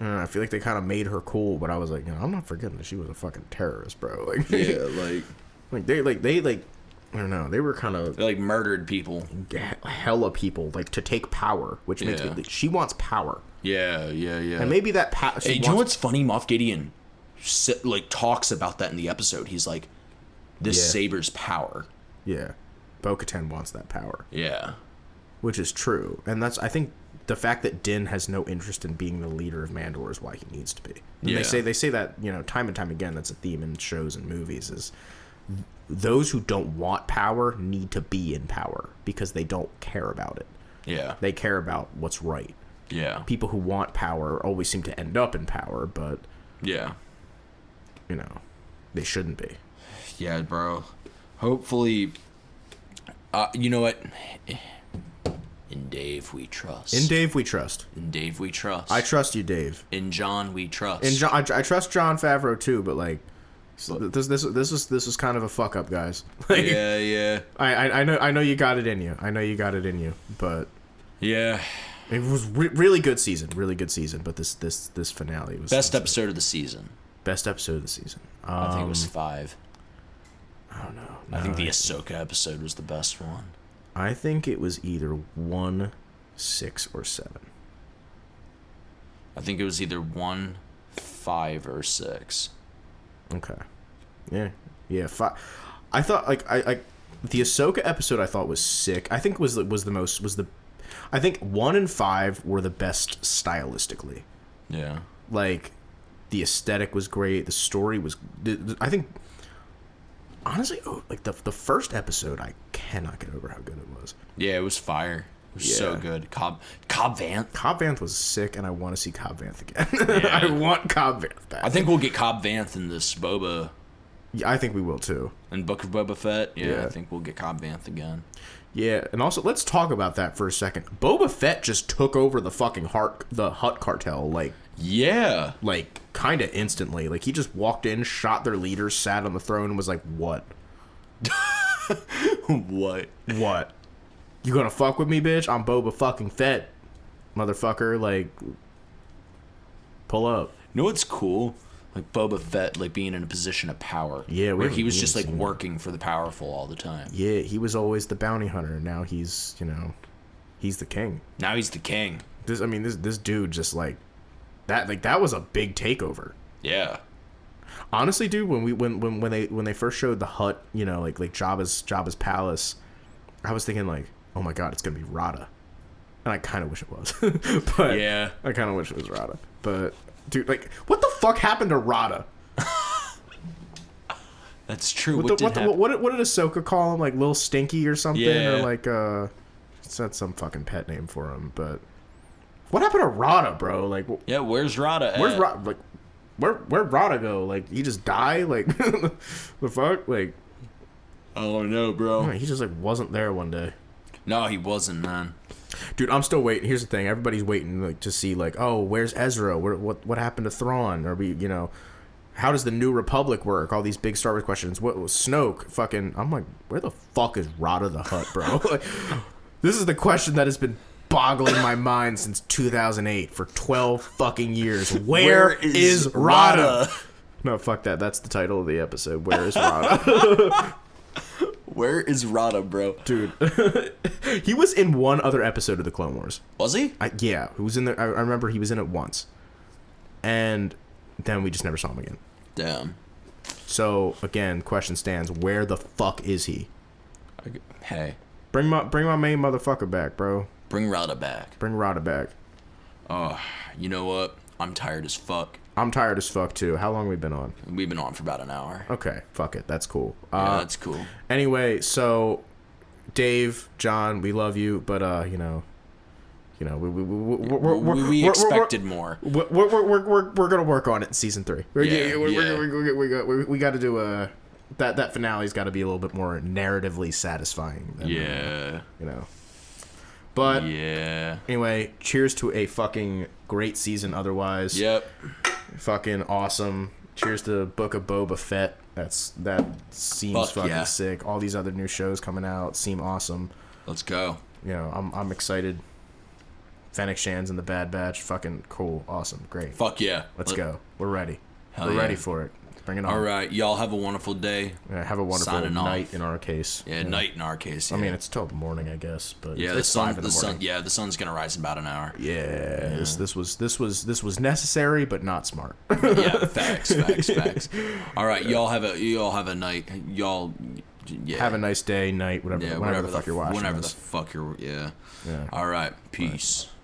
I feel like they kind of made her cool, but I was like, I'm not forgetting that she was a fucking terrorist, bro. Like, yeah, they I don't know. They were kind of... They, like, murdered people. Hella people, like, to take power, which makes me... She wants power. Yeah. And maybe that power... Hey, do you know what's funny? Moff Gideon, talks about that in the episode. He's like, this saber's power. Yeah. Bo-Katan wants that power. Yeah. Which is true. And that's... I think the fact that Din has no interest in being the leader of Mandalore is why he needs to be. And they say that, time and time again, that's a theme in shows and movies, is... Those who don't want power need to be in power because they don't care about it. Yeah. They care about what's right. Yeah. People who want power always seem to end up in power, but... Yeah. They shouldn't be. Yeah, bro. Hopefully... you know what? In Dave we trust. In Dave we trust. In Dave we trust. I trust you, Dave. In John we trust. In John, I trust Jon Favreau too, but like... So this was kind of a fuck up, guys. Like, yeah. I know you got it in you. But yeah, it was really good season, But this finale was best episode of the season. Best episode of the season. I think it was 5. I don't know. I think the Ahsoka episode was the best one. I think it was either 1, 6, or 7. I think it was either 1, 5, or 6. Okay. Yeah. I thought I the Ahsoka episode I thought was sick. I think I think 1 and 5 were the best stylistically. Yeah. Like, the aesthetic was great. The story was. I think, honestly, like the first episode, I cannot get over how good it was. Yeah, it was fire. It was so good. Cobb Vanth. Cobb Vanth was sick, and I want to see Cobb Vanth again. Yeah. I want Cobb Vanth back. I think we'll get Cobb Vanth in this Boba. Yeah, I think we will too. In Book of Boba Fett, yeah, I think we'll get Cobb Vanth again. Yeah, and also let's talk about that for a second. Boba Fett just took over the fucking Hutt cartel, like kind of instantly. Like, he just walked in, shot their leader, sat on the throne, and was like, "What? What? You gonna fuck with me, bitch? I'm Boba fucking Fett, motherfucker! Like, pull up." You know what's cool? Like Boba Fett, like being in a position of power. Yeah, where he was just like working for the powerful all the time. Yeah, he was always the bounty hunter. Now he's, he's the king. Now he's the king. This dude just like that was a big takeover. Yeah. Honestly, dude, when they first showed the Hutt, like Jabba's palace, I was thinking like, oh my god, it's gonna be Rada, and I kind of wish it was. But yeah, I kind of wish it was Rada, but. Dude, like, what the fuck happened to Rada? That's true. What did Ahsoka call him? Like, Lil Stinky or something? Yeah. Or like, said some fucking pet name for him. But what happened to Rada, bro? Like, yeah, where's Rada? Where's Rada? Like, where'd Rada go? Like, he just die? Like, the fuck? Like, I don't know, bro. He just like wasn't there one day. No, he wasn't, man. Dude, I'm still waiting. Here's the thing: everybody's waiting like to see, like, oh, where's Ezra? What happened to Thrawn? Or how does the New Republic work? All these big Star Wars questions. What was Snoke? Fucking, I'm like, where the fuck is Rada the Hutt, bro? Like, this is the question that has been boggling my mind since 2008 for 12 fucking years. Where is Rada? No, fuck that. That's the title of the episode. Where is Rada? Where is Rada, bro? Dude. He was in one other episode of the Clone Wars. Was he? Yeah. He was in there. I remember he was in it once. And then we just never saw him again. Damn. So, again, question stands. Where the fuck is he? Hey. Bring my main motherfucker back, bro. Bring Rada back. Bring Rada back. Oh, you know what? I'm tired as fuck. I'm tired as fuck, too. How long have we been on? We've been on for about an hour. Okay, fuck it. That's cool. Yeah, that's cool. Anyway, so, Dave, John, we love you, but, we expected more. We're gonna work on it in season 3. We got to do that finale's got to be a little bit more narratively satisfying. Than, But anyway, cheers to a fucking great season. Otherwise, yep, fucking awesome. Cheers to Book of Boba Fett. That seems fucking sick. All these other new shows coming out seem awesome. Let's go. I'm excited. Fennec Shan's in the Bad Batch. Fucking cool. Awesome. Great. Fuck yeah. Let's go. We're ready. We're ready for it. Bring it on. All right. Y'all have a wonderful day. Yeah, have a wonderful night in our case. Yeah, night in our case. Yeah. I mean, it's till the morning, I guess. But yeah, it's 5 in the morning. The sun's gonna rise in about an hour. Yeah. This was necessary, but not smart. Yeah. Facts. All right. Y'all have a night. Y'all. Yeah. Have a nice day, night, whatever. Yeah, whenever the fuck you're watching. Whenever the fuck you're. Yeah. All right. Peace. All right.